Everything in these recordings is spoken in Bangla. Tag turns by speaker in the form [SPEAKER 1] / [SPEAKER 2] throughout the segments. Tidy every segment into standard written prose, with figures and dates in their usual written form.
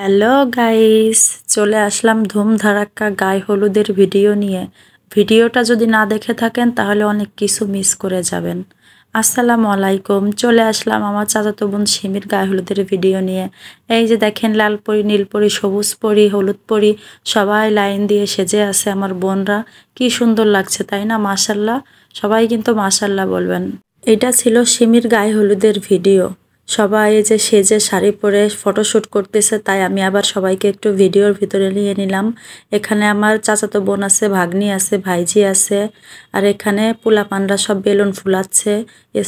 [SPEAKER 1] হ্যালো গাইস, চলে আসলাম ধুম ধারাক্কা গায়ে হলুদের ভিডিও নিয়ে। ভিডিওটা যদি না দেখে থাকেন তাহলে অনেক কিছু মিস করে যাবেন। আসসালামু আলাইকুম, চলে আসলাম আমার চাচাতো বোন সিমির গায়ে হলুদের ভিডিও নিয়ে। এই যে দেখেন, লাল পরি, নীল পরি, সবুজ পরি, হলুদ পরি, সবাই লাইন দিয়ে সেজে আছে আমার বোনরা। কি সুন্দর লাগছে তাই না? মাশাল্লাহ, সবাই কিন্তু মাশাল্লাহ বলবেন। এটা ছিল সিমির গায়ে হলুদের ভিডিও। সবাই এই যে সেজে শাড়ি পরে ফটোশ্যুট করতেছে, তাই আমি আবার সবাইকে একটু ভিডিওর ভিতরে নিয়ে নিলাম। এখানে আমার চাচাতো বোন আছে, ভাগ্নি আছে, ভাইজি আছে, আর এখানে পোলাপানরা সব বেলুন ফুলাচ্ছে।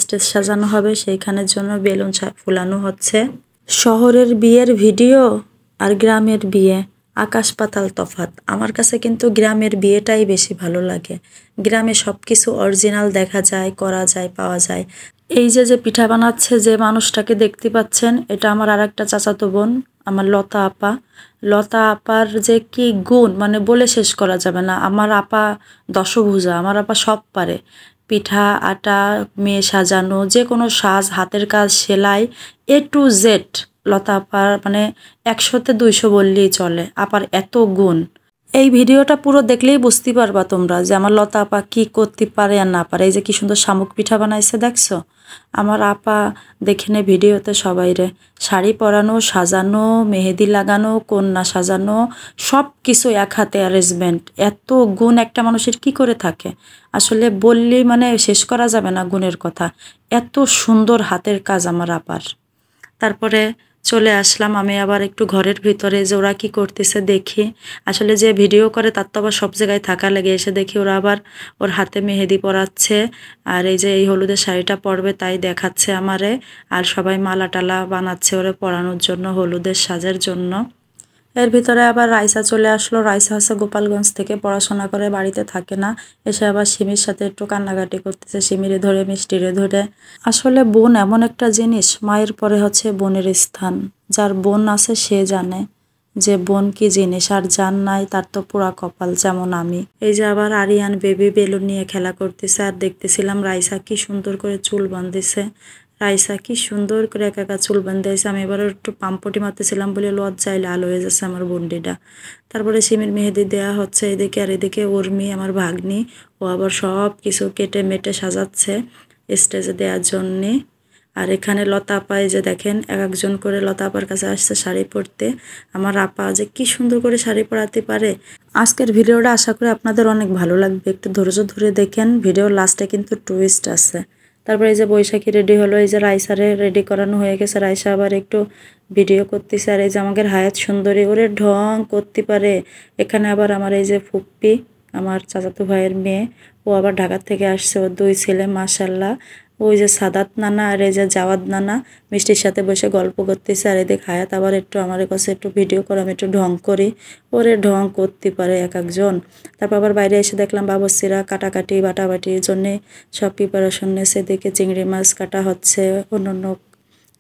[SPEAKER 1] স্টেজ সাজানো হবে, সেইখানের জন্য বেলুন ফুলানো হচ্ছে। শহরের বিয়ের ভিডিও আর গ্রামের বিয়ে আকাশ পাতাল তফাৎ। আমার কাছে কিন্তু গ্রামের বিয়েটাই বেশি ভালো লাগে। গ্রামে সব কিছু অরিজিনাল দেখা যায়, করা যায়, পাওয়া যায়। এই যে পিঠা বানাচ্ছে যে মানুষটাকে দেখতে পাচ্ছেন, এটা আমার আর একটা চাচাতো বোন, আমার লতা আপা। লতা আপার যে কি গুণ, মানে বলে শেষ করা যাবে না। আমার আপা দশভুজা, আমার আপা সব পারে। পিঠা, আটা, মেয়ে সাজানো, যে কোনো সাজ, হাতের কাজ, সেলাই, A to Z। লতা আপার মানে 100-তে 200 বললেই চলে। আপার এত গুণ। এই ভিডিওটা পুরো দেখলেই বুঝতে পারবা তোমরা যে আমার লতা আপা কি করতে পারে আর না পারে। এই যে কি সুন্দর শামুক পিঠা বানাইছে দেখছো? আমার আপা দেখে নে ভিডিওতে সবাইরে শাড়ি পরানো, সাজানো, মেহেদি লাগানো, কন্যা সাজানো, সব কিছু এক হাতে অ্যারেঞ্জমেন্ট। এত গুণ একটা মানুষের কি করে থাকে আসলে বললেই মানে শেষ করা যাবে না গুণের কথা। এত সুন্দর হাতের কাজ আমার আপার। তারপরে চলে আসলাম আমি আবার একটু ঘরের ভিতরে, যে ওরা কি করতেছে দেখি। আসলে যে ভিডিও করে তার তো আবার সব জায়গায় থাকা লেগে, এসে দেখি ওরা আবার ওর হাতে মেহেদি পরাচ্ছে। আর এই যে এই হলুদের শাড়িটা পরবে তাই দেখাচ্ছে আমারে। আর সবাই মালা টালা বানাচ্ছে ওরে পরানোর জন্য, হলুদের সাজের জন্য। এর ভিতরে আবার রাইসা চলে আসলো। রাইসা হচ্ছে গোপালগঞ্জ থেকে, পড়াশোনা করে বাড়িতে থাকে না, এসে আবার সিমির সাথে একটু কান্নাকাটি করতেছে, সিমিরে ধরে, মিষ্টিরে ধরে। আসলে বোন এমন একটা জিনিস, মায়ের পরে হচ্ছে বোনের স্থান। যার বোন আছে সে জানে যে বোন কি জিনিস, আর যার নাই তার তো পুরা কপাল, যেমন আমি। এই যে আবার আরিয়ান বেবি বেলুন নিয়ে খেলা করতেছে, আর দেখতেছিলাম রাইসা কি সুন্দর করে চুল বাঁধতেছে। রাইসা কি সুন্দর করে একা একা চুল বাঁধতেছে। আমি এবার একটু পাম্পটি মারতেছিলাম বলে লজ্জায় লাল হয়ে যাচ্ছে আমার বন্ডিটা। তারপরে সিমির মেহেদি দেয়া হচ্ছে এদিকে, আর এদিকে উর্মি আমার ভাগ্নি, ও আবার সব কিছু কেটে মেটে সাজাচ্ছে স্টেজে দেওয়ার জন্যে। আর এখানে লতা আপা, এই যে দেখেন এক একজন করে লতা আপার কাছে আসছে শাড়ি পরতে। আমার আপা যে কি সুন্দর করে শাড়ি পরাতে পারে। আজকের ভিডিওটা আশা করি আপনাদের অনেক ভালো লাগবে, একটু ধৈর্য ধরে দেখেন। ভিডিওর লাস্টে কিন্তু টুইস্ট আছে। তারপরে এই যে বৈশাখী রেডি হলো, এই যে রাইসারে রেডি করানো হয়ে গেছে। রাইসা আবার একটু ভিডিও করতেছে। আর এই যে আমাদের হায়াত সুন্দরী, ওরে ঢং করতে পারে। এখানে আবার আমার এই যে ফুপ্পি, আমার চাচাতো ভাইয়ের মেয়ে, ও আবার ঢাকা থেকে আসছে, ওর 2 ছেলে মাশাল্লাহ। ওই যে সাদাত নানা আর এই যে জাওয়াদ নানা মিষ্টির সাথে বসে গল্প করতেছে। আর এদিকে হায়াত আবার একটু আমার কাছে একটু ভিডিও করে, আমি একটু ঢং করি। ওরে ঢং করতে পারে এক একজন। তারপর আবার বাইরে এসে দেখলাম বাবুর্চিরা কাটাকাটি বাটাবাটির জন্যে সব প্রিপারেশন নিয়েছে। এদিকে চিংড়ি মাছ কাটা হচ্ছে, অন্যান্য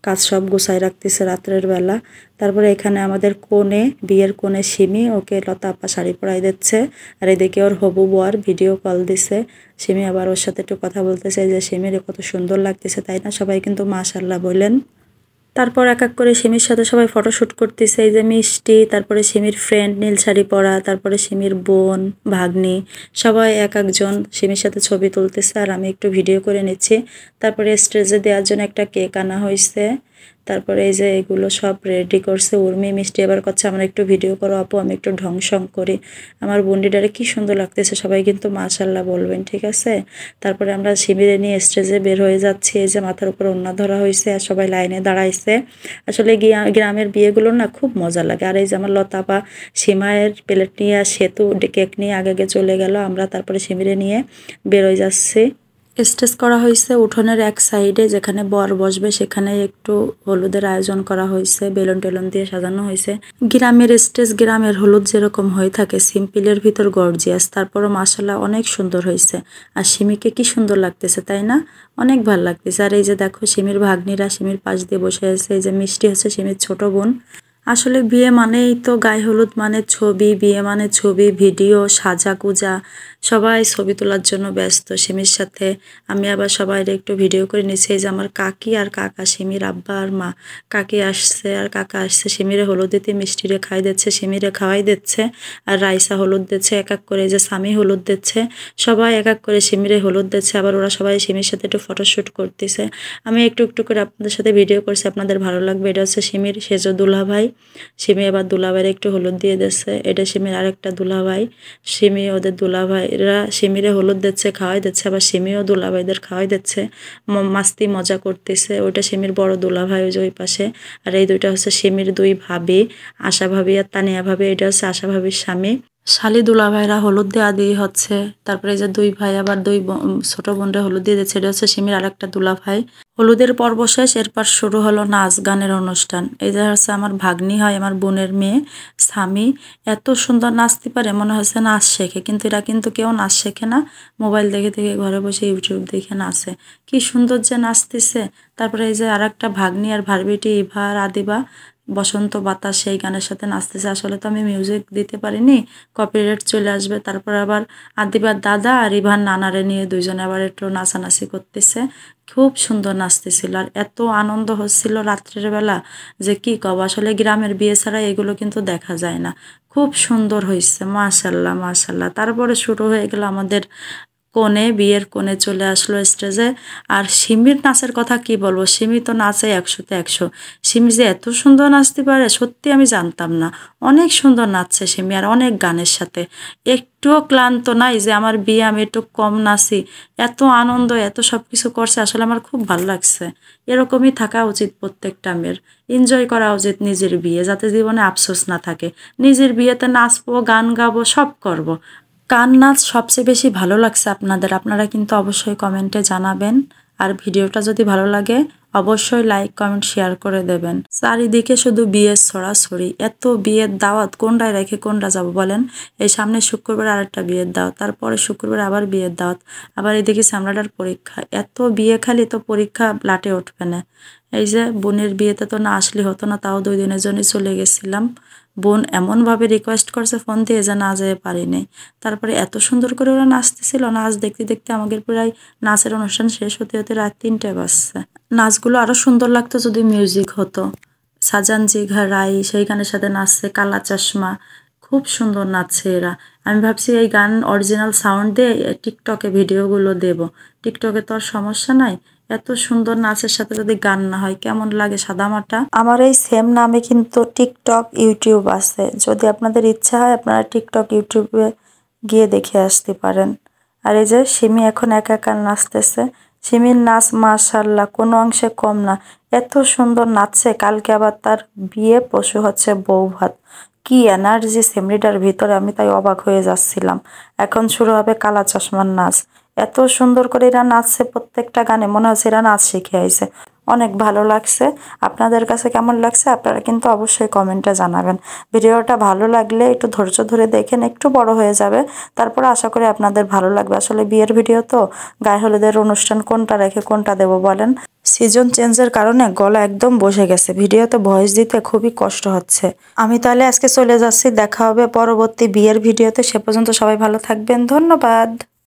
[SPEAKER 1] কাজ সব গুছাই রাখতেছে রাত্রের বেলা। তারপরে এখানে আমাদের কোণে, বিয়ের কোণে সিমি, ওকে লতা আপা শাড়ি পরাই দিচ্ছে। আর এদিকে ওর হবু বর ভিডিও কল দিছে। সিমি আবার ওর সাথে একটু কথা বলতেছে যে সিমির কত সুন্দর লাগতেছে তাই না? সবাই কিন্তু মাশাল্লাহ বললেন। তারপর এক এক করে সিমির সাথে সবাই ফটোশ্যুট করতেছে। এই যে মিষ্টি, তারপরে সিমির ফ্রেন্ড নীল শাড়ি পরা, তারপরে সিমির বোন, ভাগ্নি, সবাই এক একজন সিমির সাথে ছবি তুলতেছে, আর আমি একটু ভিডিও করে নিচ্ছি। তারপরে স্টেজে দেওয়ার জন্য একটা কেক আনা হয়েছে। তারপরে এই যে এগুলো সব রেডি করছে উর্মি। মিষ্টি এবার করছে আমার একটু ভিডিও করো আপু, আমি একটু ঢং শং করি। আমার বন্ডিটারে কি সুন্দর লাগতেছে, সবাই কিন্তু মাশাল্লাহ বলবেন, ঠিক আছে? তারপরে আমরা শিবিরে নিয়ে স্টেজে বের হয়ে যাচ্ছি। এই যে মাথার উপর ওড়না ধরা হয়েছে, আর সবাই লাইনে দাঁড়াইছে। আসলে গ্রামের বিয়েগুলো না খুব মজা লাগে। আর এই যে আমার লতা আপা সিমাইয়ের প্লেট নিয়ে আর সেতু কেক নিয়ে আগে আগে চলে গেল। আমরা তারপরে শিবিরে নিয়ে বেরোয় যাচ্ছি। স্টেজ করা হয়েছে উঠোনের এক সাইডে, যেখানে বর বসবে সেখানে একটু হলুদের আয়োজন করা হয়েছে, বেলুন টেলুন দিয়ে সাজানো হয়েছে। গ্রামের স্টেজ, গ্রামের হলুদ যেরকম হয়ে থাকে সিম্পলের ভিতর গর্জিয়াস, তারপরও মাশাআল্লাহ অনেক সুন্দর হয়েছে। আর সিমিকে কি সুন্দর লাগতেছে তাই না? অনেক ভালো লাগতেছে। আর এই যে দেখো সিমির ভাগ্নিরা সিমির পাশ দিয়ে বসে আছে। এই যে মিষ্টি হচ্ছে সিমির ছোট বোন। আসলে বিয়ে মানেই তো গায়ে হলুদ মানে ছবি, বিয়ে মানে ছবি, ভিডিও, সাজাগুজা, সবাই ছবি তোলার জন্য ব্যস্ত সিমির সাথে। আমি আবার সবাই একটু ভিডিও করে নিচ্ছি। এই যে আমার কাকি আর কাকা, সিমির আব্বা আর মা। কাকি আসছে আর কাকা আসছে, সিমিরে হলুদ দিতে মিষ্টিরে খাই দিচ্ছে, সিমিরে খাওয়াই দিচ্ছে, আর রাইসা হলুদ দিচ্ছে এক এক করে। এই যে স্বামী হলুদ দিচ্ছে, সবাই এক এক করে সিমিরে হলুদ দিচ্ছে। আবার ওরা সবাই সিমির সাথে একটু ফটোশ্যুট করতেছে। আমি একটু একটু করে আপনাদের সাথে ভিডিও করছি, আপনাদের ভালো লাগবে। এটা হচ্ছে সিমির সেজ দুলাভাই। সিমি এবার দুলাভাইয়ের একটু হলুদ দিয়ে দিচ্ছে। এটা সিমির আরেকটা দুলাভাই। সিমি ওদের দুলাভাইরা সিমিরে হলুদ দিচ্ছে, খাওয়াই দিচ্ছে, আবার সিমিও দুলাভাইদের খাওয়াই দিচ্ছে। মাস্তি মজা করতেছে। ওইটা সিমির বড় দুলাভাই, ওই যে ওই পাশে। আর এই দুইটা হচ্ছে সিমির দুই ভাবি, আশা ভাবি আর তানিয়া ভাবি। এটা হচ্ছে আশা ভাবির স্বামী। শালি দুলাভাইরা হলুদ দেওয়া দিয়ে হচ্ছে। তারপরে এই যে দুই ভাই আবার ছোট বোনরা হলুদ দিয়ে দিচ্ছে। এটা হচ্ছে সিমির আরেকটা দুলাভাই। হলুদের পর্ব শেষ, এরপর শুরু হলো নাচ গানের অনুষ্ঠান। এই যে হচ্ছে আমার ভাগ্নি হয়, আমার বোনের মেয়ে স্বামী। এত সুন্দর নাচতে পারে, মনে হচ্ছে নাচ শেখে, কিন্তু এরা কিন্তু কেউ নাচ শেখে না। মোবাইল দেখে দেখে ঘরে বসে ইউটিউব দেখে নাচে। কি সুন্দর যে নাচতেছে। তারপরে এই যে আর একটা ভাগ্নি আর ভারবিটি ইভা আর আদিবা, বসন্ত বাতাস সেই গানের সাথে নাচতেছে। আসলে তো আমি মিউজিক দিতে পারিনি, কপিরাইট চলে আসবে। তারপর আবার আদিবার দাদা আর ইভার নানারে নিয়ে দুইজনে আবার একটু নাচানাচি করতেছে। খুব সুন্দর নাচতেছিল, আর এত আনন্দ হচ্ছিল রাত্রের বেলা যে কি কব। আসলে গ্রামের বিয়ে ছাড়া এগুলো কিন্তু দেখা যায় না। খুব সুন্দর হয়েছে, মাশাল্লাহ মাশাল্লাহ। তারপরে শুরু হয়ে গেল আমাদের কোণে, বিয়ের কোণে চলে আসলো স্টেজে। আর সিমির নাচের কথা কি বলবো, সিমি তো নাচে 100-তে 100। সিমি যে এত সুন্দর নাচতে পারে সত্যি আমি জানতাম না। অনেক সুন্দর নাচছে সিমি, আর অনেক গানের সাথে। একটুও ক্লান্ত নাই যে আমার বিয়ে আমি একটু কম নাচি। এত আনন্দ, এত সব কিছু করছে, আসলে আমার খুব ভালো লাগছে। এরকমই থাকা উচিত প্রত্যেকটা মেয়ের। এনজয় করা উচিত নিজের বিয়ে, যাতে জীবনে আফসোস না থাকে। নিজের বিয়েতে নাচবো, গান গাবো, সব করব। কার নাচ সবচেয়ে বেশি ভালো লাগছে আপনাদের? আপনারা কিন্তু অবশ্যই কমেন্টে জানাবেন। আর ভিডিওটা যদি ভালো লাগে অবশ্যই লাইক কমেন্ট শেয়ার করে দেবেন। চারিদিকে শুধু বিয়ের ছড়াছড়ি, এত বিয়ের দাওয়াত, কোনটায় রেখে কোনটা যাব বলেন। এই সামনে শুক্রবার আরেকটা বিয়ের দাওয়াত, তারপরে শুক্রবার আবার বিয়ের দাওয়াত, আবার এদিকে সামলাটার পরীক্ষা। এত বিয়ে, খালি তো পরীক্ষা লাটে উঠবে না। এই যে বোনের বিয়েতে তো না আসলে হতো না, তাও 2 দিনের জন্যই চলে গেছিলাম। বোন এমনভাবে রিকোয়েস্ট করছে ফোন দিয়ে যে না যেতে পারিনি। তারপরে এত সুন্দর করে ওরা নাচতেছিল, নাচ দেখতে দেখতে আমাদের প্রায় নাচের অনুষ্ঠান শেষ হতে হতে রাত 3টে বাজছে। নাচগুলো আরো সুন্দর লাগতো যদি মিউজিক হতো। সাজান জিঘা রাই সেই গানের সাথে নাচছে, কালা চশমা। খুব সুন্দর নাচছে এরা। আমি ভাবছি এই গান অরিজিনাল সাউন্ড দিয়ে টিকটকে ভিডিওগুলো দেব। টিকটকে তো আর সমস্যা নাই। এত সুন্দর নাচের সাথে যদি গান না হয় কেমন লাগে সাদামাটা। আমার এই সেম নামে কিন্তু টিকটক, ইউটিউব আছে। যদি আপনাদের ইচ্ছা হয় আপনারা টিকটক, ইউটিউবে গিয়ে দেখে আসতে পারেন। আর এই যে সিমি এখন একা একা নাচতেছে। সিমির নাচ মাশাল্লাহ কোনো অংশে কম না। এত সুন্দর নাচছে। কালকে আবার তার বিয়ে, পরশু হচ্ছে বউ ভাত। কি এনার্জি সিমরিটার ভিতরে, আমি তাই অবাক হয়ে যাচ্ছিলাম। এখন শুরু হবে কালা চশমার নাচ। এত সুন্দর করে এরা নাচছে, প্রত্যেকটা গানে মনে হচ্ছে এরা নাচ শিখে আইছে। অনেক ভালো লাগছে। আপনাদের কাছে কেমন লাগছে আপনারা কিন্তু অবশ্যই কমেন্টে জানাবেন। ভিডিওটা ভালো লাগলে একটু ধৈর্য ধরে দেখেন, একটু বড় হয়ে যাবে, তারপরে আশা করি আপনাদের ভালো লাগবে। আসলে বিয়ের ভিডিও তো, গায়ে হলুদের অনুষ্ঠান কোনটা রেখে কোনটা দেবো বলেন। সিজন চেঞ্জের কারণে গলা একদম বসে গেছে, ভিডিওতে ভয়েস দিতে খুবই কষ্ট হচ্ছে। আমি তাহলে আজকে চলে যাচ্ছি, দেখা হবে পরবর্তী বিয়ের ভিডিওতে। সে পর্যন্ত সবাই ভালো থাকবেন, ধন্যবাদ।